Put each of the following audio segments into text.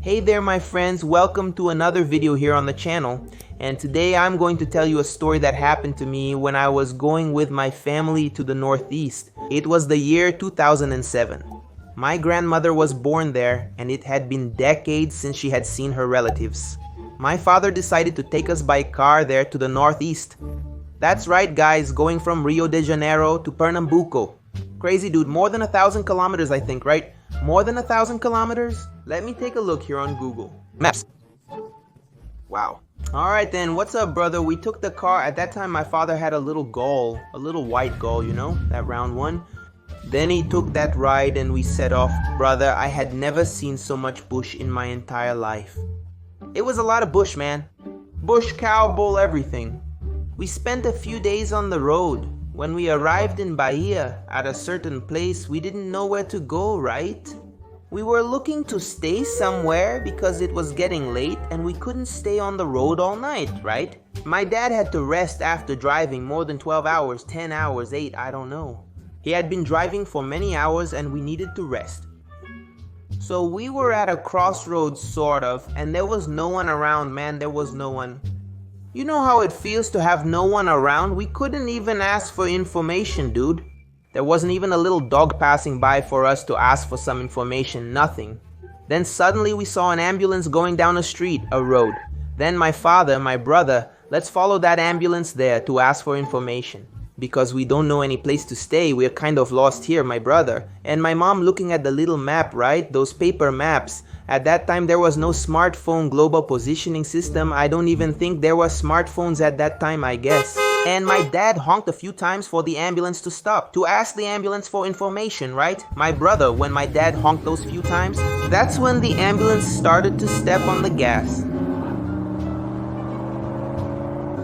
Hey there my friends, welcome to another video here on the channel, and today I'm going to tell you a story that happened to me when I was going with my family to the Northeast. It was the year 2007. My grandmother was born there and it had been decades since she had seen her relatives. My father decided to take us by car there to the Northeast. That's right guys, going from Rio de Janeiro to Pernambuco. Crazy dude, more than 1,000 kilometers I think, right? More than 1,000 kilometers? Let me take a look here on Google Maps. Wow. Alright then, what's up brother? We took the car. At that time my father had a little Gol, a little white Gol, you know, that round one. Then he took that ride and we set off. Brother, I had never seen so much bush in my entire life. It was a lot of bush, man. Bush, cow, bull, everything. We spent a few days on the road. When we arrived in Bahia, at a certain place, we didn't know where to go, right? We were looking to stay somewhere because it was getting late and we couldn't stay on the road all night, right? My dad had to rest after driving more than 12 hours, 10 hours, 8, I don't know. He had been driving for many hours and we needed to rest. So we were at a crossroads sort of, and there was no one around, man, there was no one. You know how it feels to have no one around? We couldn't even ask for information, dude. There wasn't even a little dog passing by for us to ask for some information, nothing. Then suddenly we saw an ambulance going down a street, a road. Then my father, my brother, let's follow that ambulance there to ask for information. Because we don't know any place to stay, we're kind of lost here, my brother. And my mom looking at the little map, right? Those paper maps. At that time there was no smartphone global positioning system. I don't even think there were smartphones at that time, I guess. And my dad honked a few times for the ambulance to stop, to ask the ambulance for information, right? My brother, when my dad honked those few times, that's when the ambulance started to step on the gas.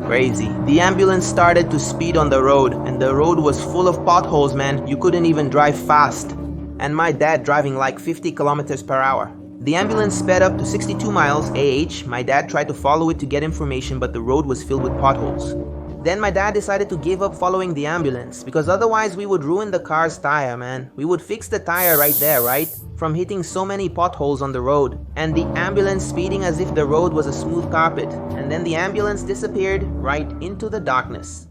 Crazy. The ambulance started to speed on the road, and the road was full of potholes, man. You couldn't even drive fast. And my dad driving like 50 kilometers per hour. The ambulance sped up to 62 miles AH. My dad tried to follow it to get information, but the road was filled with potholes. Then my dad decided to give up following the ambulance, because otherwise we would ruin the car's tire, man. We would fix the tire right there, right? From hitting so many potholes on the road. And the ambulance speeding as if the road was a smooth carpet. And then the ambulance disappeared right into the darkness.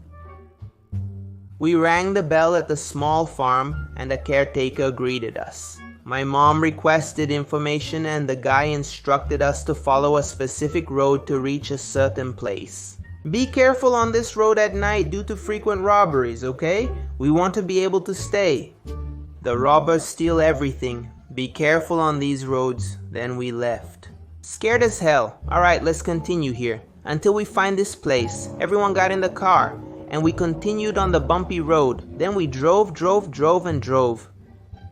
We rang the bell at the small farm and a caretaker greeted us. My mom requested information and the guy instructed us to follow a specific road to reach a certain place. Be careful on this road at night due to frequent robberies, okay? We want to be able to stay. The robbers steal everything. Be careful on these roads. Then we left. Scared as hell. Alright, let's continue here. Until we find this place. Everyone got in the car and we continued on the bumpy road. Then we drove.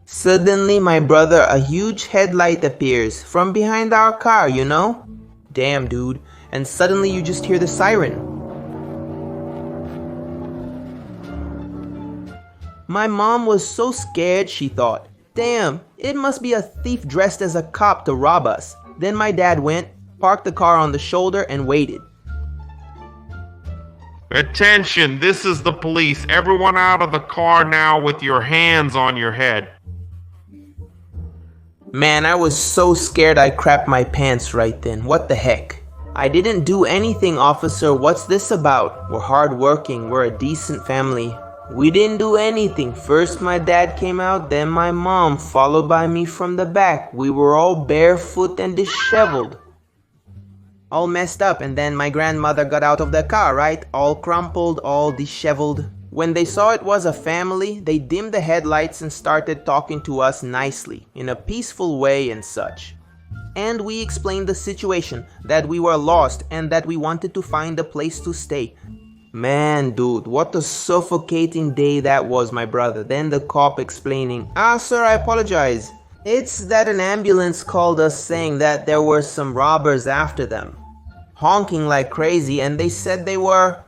Suddenly, my brother, a huge headlight appears from behind our car, you know? Damn, dude. And suddenly you just hear the siren. My mom was so scared she thought, damn, it must be a thief dressed as a cop to rob us. Then my dad went, parked the car on the shoulder and waited. Attention, this is the police. Everyone out of the car now with your hands on your head. Man, I was so scared I crapped my pants right then. What the heck? I didn't do anything, officer. What's this about? We're hardworking. We're a decent family. We didn't do anything. First my dad came out, then my mom, followed by me from the back. We were all barefoot and disheveled. All messed up, and then my grandmother got out of the car, right? All crumpled, all disheveled. When they saw it was a family, they dimmed the headlights and started talking to us nicely, in a peaceful way and such. And we explained the situation, that we were lost and that we wanted to find a place to stay. Man, dude, what a suffocating day that was, my brother. Then the cop explaining, sir, I apologize. It's that an ambulance called us saying that there were some robbers after them, honking like crazy, and they said they were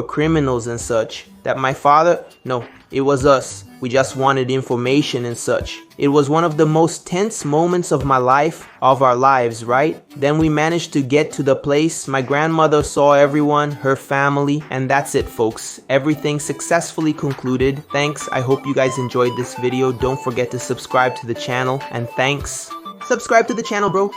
criminals and such. That my father, no, it was us. We just wanted information and such. It was one of the most tense moments of my life, of our lives, right? Then we managed to get to the place. My grandmother saw everyone, her family, and that's it, folks. Everything successfully concluded. Thanks. I hope you guys enjoyed this video. Don't forget to subscribe to the channel, and thanks. Subscribe to the channel, bro.